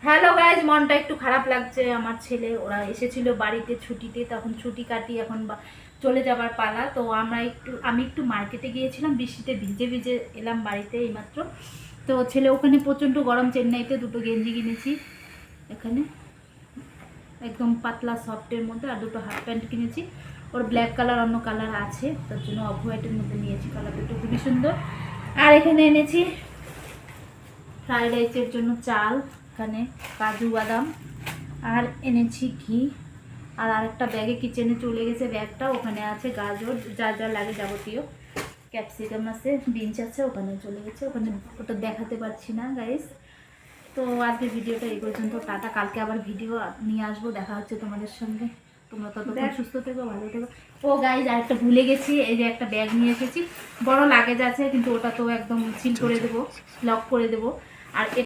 Hello guys, মনটা একটু খারাপ লাগছে। আমার ছেলে ওরা এসেছিল বাড়িতে ছুটিতে, তখন ছুটি কাটিয়ে এখন চলে যাবার পালা। তো আমি একটু মার্কেটে গিয়েছিলাম, বৃষ্টিতে ভিজে ভিজে এলাম বাড়িতে এইমাত্র। তো ছেলে ওখানে প্রচণ্ড গরম, চেন্নাইতে দুটো গেঞ্জি কিনেছি এখানে একদম পাতলা সফটের মধ্যে, আর দুটো হাফ প্যান্ট কিনেছি। ওর ব্ল্যাক কালার অন্য কালার আছে, তার জন্য অফ হোয়াইটের মধ্যে নিয়েছি, কালার দুটো খুবই সুন্দর। আর এখানে এনেছি ফ্রাইড রাইসের জন্য চাল, এখানে কাজু বাদাম, আর এনেছি ঘি। আর আরেকটা ব্যাগে কিচেনে চলে গেছে ব্যাগটা, ওখানে আছে গাজর, যা যা লাগে যাবতীয়, ক্যাপসিকাম আছে, বিনস আছে, ওখানে চলে গেছে। ওখানে ওটা দেখাতে পারছি না গাইস। তো আজকে ভিডিওটা এই পর্যন্ত, টাটা। কালকে আবার ভিডিও নিয়ে আসবো, দেখা হচ্ছে তোমাদের সঙ্গে। তোমরা ততক্ষণ সুস্থ থেকো, ভালো থেকো। ও গাইজ, আরেকটা ভুলে গেছি, এই যে একটা ব্যাগ নিয়ে এসেছি, বড় লাগেজ আছে, কিন্তু ওটা তো একদম সিল করে দেবো, লক করে দেবো। আর